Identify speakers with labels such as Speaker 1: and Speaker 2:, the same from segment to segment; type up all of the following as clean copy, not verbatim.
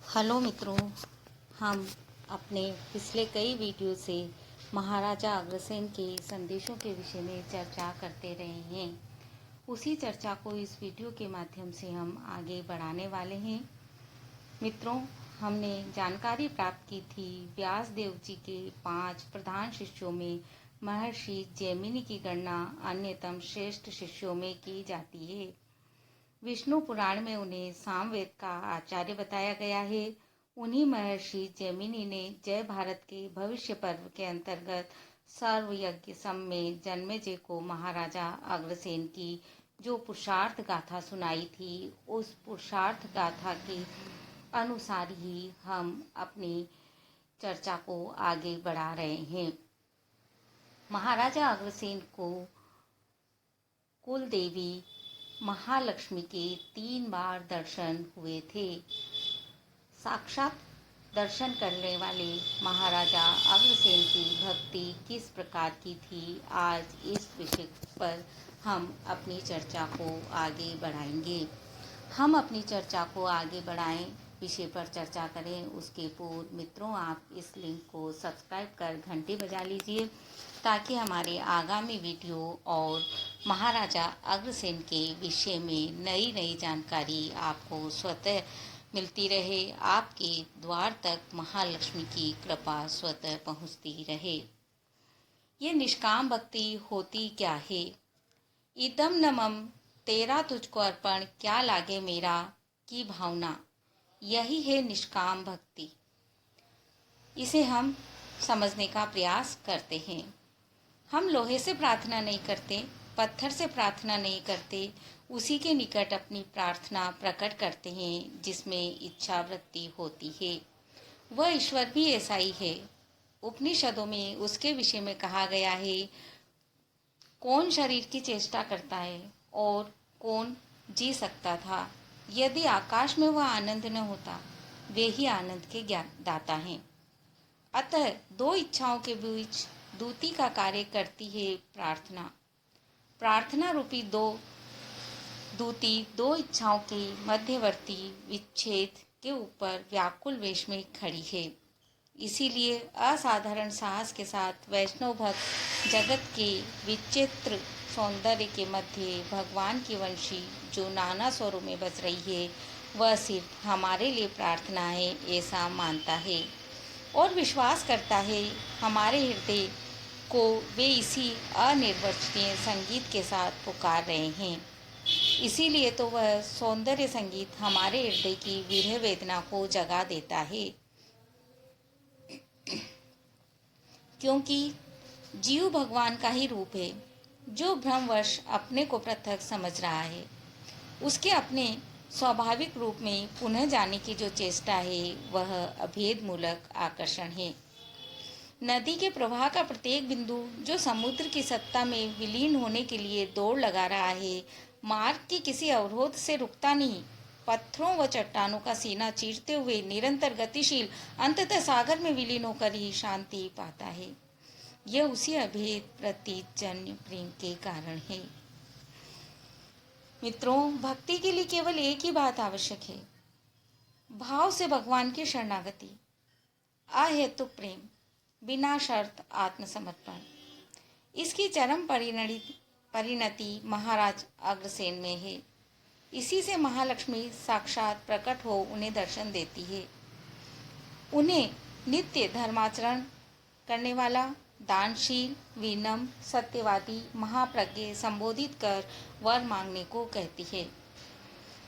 Speaker 1: Hello मित्रों, हम अपने पिछले कई वीडियो से महाराजा अग्रसेन के संदेशों के विषय में चर्चा करते रहे हैं। उसी चर्चा को इस वीडियो के माध्यम से हम आगे बढ़ाने वाले हैं। मित्रों, हमने जानकारी प्राप्त की थी व्यासदेव जी के 5 प्रधान शिष्यों में महर्षि जैमिनी की गणना अन्यतम श्रेष्ठ शिष्यों में की जाती है। विष्णु पुराण में उन्हें सामवेद का आचार्य बताया गया है। उन्हीं महर्षि जैमिनी ने जय भारत के भविष्य पर्व के अंतर्गत सर्व यज्ञ सम में जन्मेजय को महाराजा अग्रसेन की जो पुरुषार्थ गाथा सुनाई थी, उस पुरुषार्थ गाथा के अनुसार ही हम अपनी चर्चा को आगे बढ़ा रहे हैं। महाराजा अग्रसेन को कुल देवी महालक्ष्मी के 3 बार दर्शन हुए थे। साक्षात दर्शन करने वाले महाराजा अग्रसेन की भक्ति किस प्रकार की थी, आज इस विषय पर हम अपनी चर्चा को आगे बढ़ाएंगे। हम अपनी चर्चा को आगे बढ़ाएं, विषय पर चर्चा करें उसके पूर्व मित्रों, आप इस लिंक को सब्सक्राइब कर घंटी बजा लीजिए ताकि हमारे आगामी वीडियो और महाराजा अग्रसेन के विषय में नई नई जानकारी आपको स्वतः मिलती रहे, आपके द्वार तक महालक्ष्मी की कृपा स्वतः पहुँचती रहे। ये निष्काम भक्ति होती क्या है? इदम न मम तेरा तुझको अर्पण, क्या लागे मेरा की भावना, यही है निष्काम भक्ति। इसे हम समझने का प्रयास करते हैं। हम लोहे से प्रार्थना नहीं करते, पत्थर से प्रार्थना नहीं करते, उसी के निकट अपनी प्रार्थना प्रकट करते हैं जिसमें इच्छा वृत्ति होती है। वह ईश्वर भी ऐसा ही है। उपनिषदों में उसके विषय में कहा गया है, कौन शरीर की चेष्टा करता है और कौन जी सकता था यदि आकाश में वह आनंद न होता। वे ही आनंद के दाता हैं। अतः 2 इच्छाओं के बीच दूती का कार्य करती है प्रार्थना। प्रार्थना रूपी दूती 2 इच्छाओं के मध्यवर्ती विच्छेद के ऊपर व्याकुल वेश में खड़ी है। इसीलिए असाधारण साहस के साथ वैष्णव भक्त जगत के विचित्र सौंदर्य के मध्य भगवान की वंशी जो नाना स्वरों में बज रही है, वह सिर्फ हमारे लिए प्रार्थना है ऐसा मानता है और विश्वास करता है। हमारे हृदय को वे इसी अनिर्वचनीय संगीत के साथ पुकार रहे हैं। इसीलिए तो वह सौंदर्य संगीत हमारे हृदय की विरह वेदना को जगा देता है, क्योंकि जीव भगवान का ही रूप है। जो भ्रमवश अपने को पृथक समझ रहा है, उसके अपने स्वाभाविक रूप में पुनः जाने की जो चेष्टा है, वह अभेद मूलक आकर्षण है। नदी के प्रवाह का प्रत्येक बिंदु जो समुद्र की सत्ता में विलीन होने के लिए दौड़ लगा रहा है, मार्ग के किसी अवरोध से रुकता नहीं। पत्थरों व चट्टानों का सीना चीरते हुए निरंतर गतिशील अंततः सागर में विलीन होकर ही शांति पाता है। यह उसी अभेद प्रतीतजन्य प्रेम के कारण है। मित्रों, भक्ति के लिए केवल एक ही बात आवश्यक है, भाव से भगवान की शरणागति, अहेतुक प्रेम, बिना शर्त आत्मसमर्पण। इसकी चरम परिणति महाराज अग्रसेन में है। इसी से महालक्ष्मी साक्षात प्रकट हो उन्हें दर्शन देती है। उन्हें नित्य धर्माचरण करने वाला, दानशील, विनम्र, सत्यवादी, महाप्रज्ञ संबोधित कर वर मांगने को कहती है।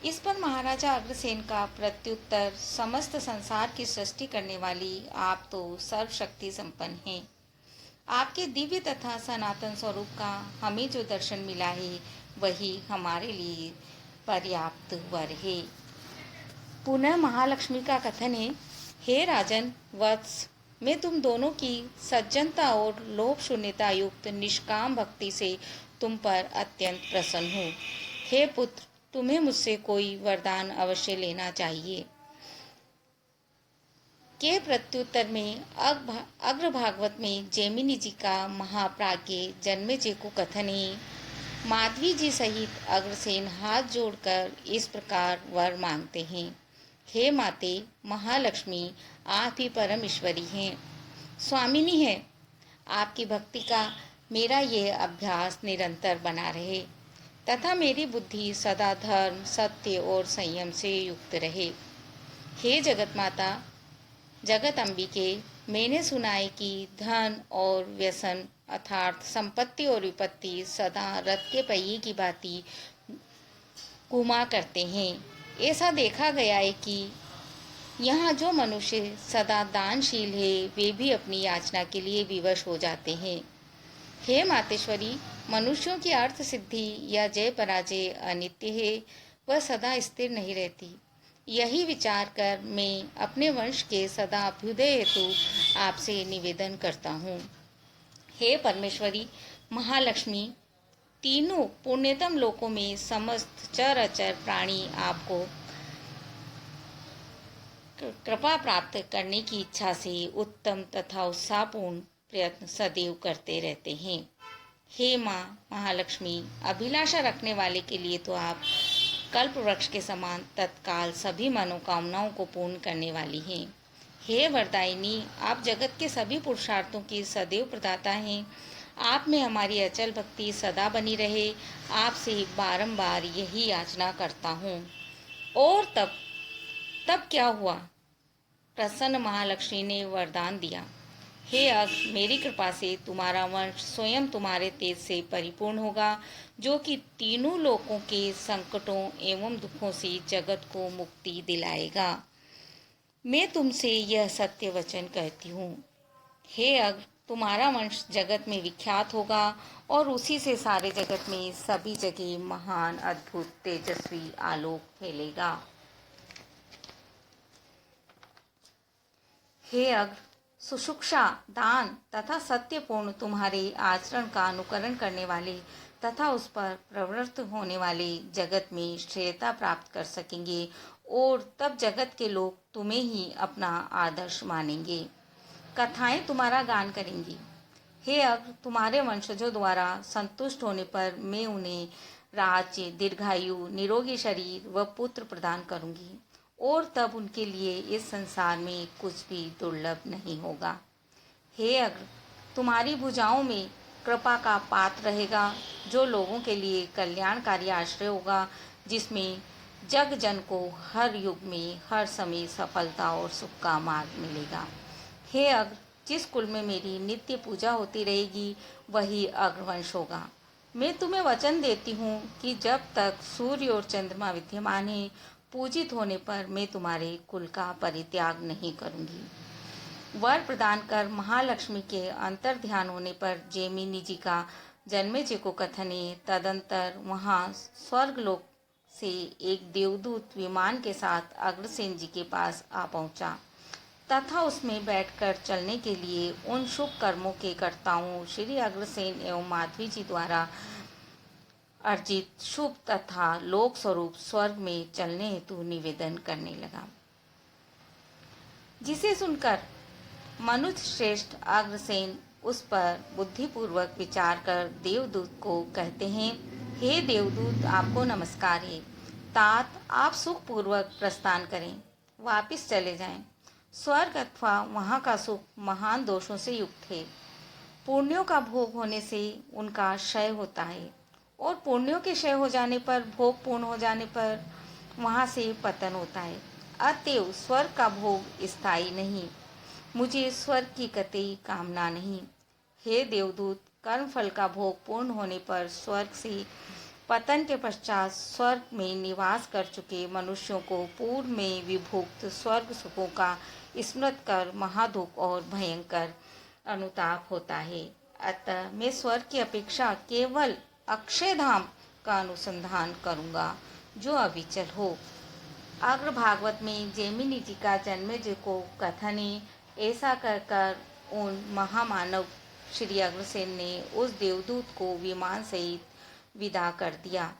Speaker 1: इस पर महाराजा अग्रसेन का प्रत्युत्तर, समस्त संसार की सृष्टि करने वाली आप तो सर्वशक्ति संपन्न हैं। आपके दिव्य तथा सनातन स्वरूप का हमें जो दर्शन मिला है, वही हमारे लिए पर्याप्त वर है। पुनः महालक्ष्मी का कथन है, हे राजन वत्स, मैं तुम दोनों की सज्जनता और लोभ शून्यता युक्त निष्काम भक्ति से तुम पर अत्यंत प्रसन्न हूँ। हे पुत्र, तुम्हें मुझसे कोई वरदान अवश्य लेना चाहिए। के प्रत्युत्तर में अग्रभागवत में जैमिनी जी का महाप्राज्ञ जन्मेजय को कथन है, माधवी जी सहित अग्रसेन हाथ जोड़कर इस प्रकार वर मांगते हैं, हे माते महालक्ष्मी, आप ही परम ईश्वरी हैं, स्वामिनी है। आपकी भक्ति का मेरा ये अभ्यास निरंतर बना रहे तथा मेरी बुद्धि सदा धर्म, सत्य और संयम से युक्त रहे। हे जगत माता, जगत अंबिके, मैंने सुना है कि धन और व्यसन अर्थात संपत्ति और विपत्ति सदा रथ के पहिए की भांति घुमा करते हैं। ऐसा देखा गया है कि यहाँ जो मनुष्य सदा दानशील है वे भी अपनी याचना के लिए विवश हो जाते हैं। हे मातेश्वरी, मनुष्यों की अर्थ सिद्धि या जय पराजय अनित्य है, वह सदा स्थिर नहीं रहती। यही विचार कर मैं अपने वंश के सदा अभ्युदय हेतु आपसे निवेदन करता हूँ। हे परमेश्वरी महालक्ष्मी, तीनों पुण्यतम लोकों में समस्त चर अचर प्राणी आपको कृपा प्राप्त करने की इच्छा से उत्तम तथा उत्साहपूर्ण प्रयत्न सदैव करते रहते हैं। हे माँ महालक्ष्मी, अभिलाषा रखने वाले के लिए तो आप कल्प वृक्ष के समान तत्काल सभी मनोकामनाओं को पूर्ण करने वाली हैं। हे वरदायिनी, आप जगत के सभी पुरुषार्थों की सदैव प्रदाता हैं। आप में हमारी अचल भक्ति सदा बनी रहे, आपसे बारंबार यही याचना करता हूँ। और तब क्या हुआ? प्रसन्न महालक्ष्मी ने वरदान दिया, हे अघ, मेरी कृपा से तुम्हारा वंश स्वयं तुम्हारे तेज से परिपूर्ण होगा, जो कि तीनों लोकों के संकटों एवं दुखों से जगत को मुक्ति दिलाएगा। मैं तुमसे यह सत्य वचन कहती हूँ। हे अघ, तुम्हारा वंश जगत में विख्यात होगा और उसी से सारे जगत में सभी जगह महान, अद्भुत, तेजस्वी आलोक फैलेगा। हे अघ, सुशिक्षा, दान तथा सत्यपूर्ण तुम्हारे आचरण का अनुकरण करने वाले तथा उस पर प्रवृत्त होने वाले जगत में श्रेयता प्राप्त कर सकेंगे और तब जगत के लोग तुम्हें ही अपना आदर्श मानेंगे, कथाएं तुम्हारा गान करेंगी। हे अघ, तुम्हारे वंशजों द्वारा संतुष्ट होने पर मैं उन्हें राज्य, दीर्घायु, निरोगी शरीर व पुत्र प्रदान करूंगी और तब उनके लिए इस संसार में कुछ भी दुर्लभ नहीं होगा। हे अघ, तुम्हारी भुजाओं में कृपा का पात्र रहेगा, जो लोगों के लिए कल्याणकारी आश्रय होगा, जिसमें जग जन को हर युग में हर समय सफलता और सुख का मार्ग मिलेगा। हे अघ, जिस कुल में मेरी नित्य पूजा होती रहेगी वही अग्रवंश होगा। मैं तुम्हें वचन देती हूँ कि जब तक सूर्य और चंद्रमा विद्यमान है, पूजित होने पर मैं तुम्हारे कुल का परित्याग नहीं करूंगी। वर प्रदान कर महालक्ष्मी के अंतर ध्यान होने पर जैमिनी जी का जन्मेजय को कथन है। तदंतर वहाँ स्वर्गलोक से एक देवदूत विमान के साथ अग्रसेन जी के पास आ पहुँचा तथा उसमें बैठकर चलने के लिए उन शुभ कर्मों के कर्ताओं श्री अग्रसेन एवं माधवी जी द्वारा अर्जित शुभ तथा लोक स्वरूप स्वर्ग में चलने हेतु निवेदन करने लगा, जिसे सुनकर मनुष्य श्रेष्ठ अग्रसेन उस पर बुद्धिपूर्वक विचार कर देवदूत को कहते हैं, हे देवदूत, आपको नमस्कार है। तात, आप सुख पूर्वक प्रस्थान करें, वापिस चले जाएं। स्वर्ग अथवा वहाँ का सुख महान दोषों से युक्त है। पुण्यों का भोग होने से उनका क्षय होता है और पुण्यों के क्षय हो जाने पर, भोग पूर्ण हो जाने पर वहाँ से पतन होता है। अतएव स्वर्ग का भोग स्थायी नहीं। मुझे स्वर्ग की कतई कामना नहीं। हे देवदूत, कर्मफल का भोग पूर्ण होने पर स्वर्ग से पतन के पश्चात स्वर्ग में निवास कर चुके मनुष्यों को पूर्व में विभुक्त स्वर्ग सुखों का स्मृत कर महादुख और भयंकर अनुताप होता है। अतः मैं स्वर्ग की अपेक्षा केवल अक्षयधाम का अनुसंधान करूँगा, जो अविचल हो। अग्र भागवत में जैमिनी जी का जन्मेजय को कथन है। ऐसा कर उन महामानव श्री अग्रसेन ने उस देवदूत को विमान सहित विदा कर दिया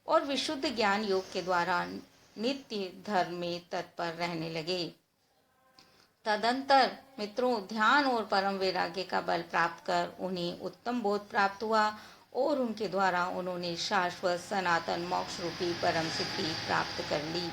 Speaker 1: और विशुद्ध ज्ञान योग के द्वारा नित्य धर्म में तत्पर रहने लगे। तदंतर मित्रों, ध्यान और परम वैराग्य का बल प्राप्त कर उन्हें उत्तम बोध प्राप्त हुआ और उनके द्वारा उन्होंने शाश्वत सनातन मोक्ष रूपी परम सिद्धि प्राप्त कर ली।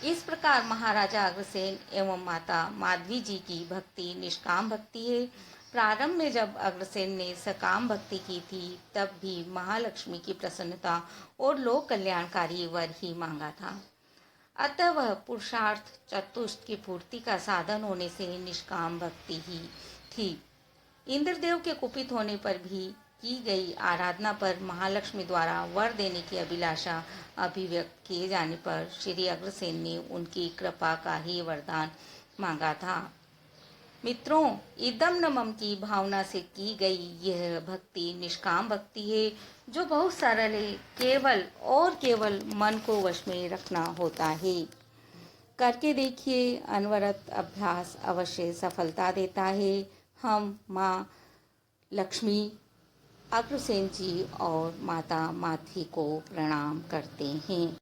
Speaker 1: इस प्रकार महाराजा अग्रसेन एवं माता माधवी जी की भक्ति निष्काम भक्ति है। प्रारंभ में जब अग्रसेन ने सकाम भक्ति की थी तब भी महालक्ष्मी की प्रसन्नता और लोक कल्याणकारी वर ही मांगा था। अतः वह पुरुषार्थ चतुष्ट की पूर्ति का साधन होने से निष्काम भक्ति ही थी। इंद्रदेव के कुपित होने पर भी की गई आराधना पर महालक्ष्मी द्वारा वर देने की अभिलाषा अभिव्यक्त किए जाने पर श्री अग्रसेन ने उनकी कृपा का ही वरदान मांगा था। मित्रों, इदम न मम की भावना से की गई यह भक्ति निष्काम भक्ति है, जो बहुत सरल है। केवल और केवल मन को वश में रखना होता है। करके देखिए, अनवरत अभ्यास अवश्य सफलता देता है। हम माँ लक्ष्मी, अग्रसेन जी और माता माधवी को प्रणाम करते हैं।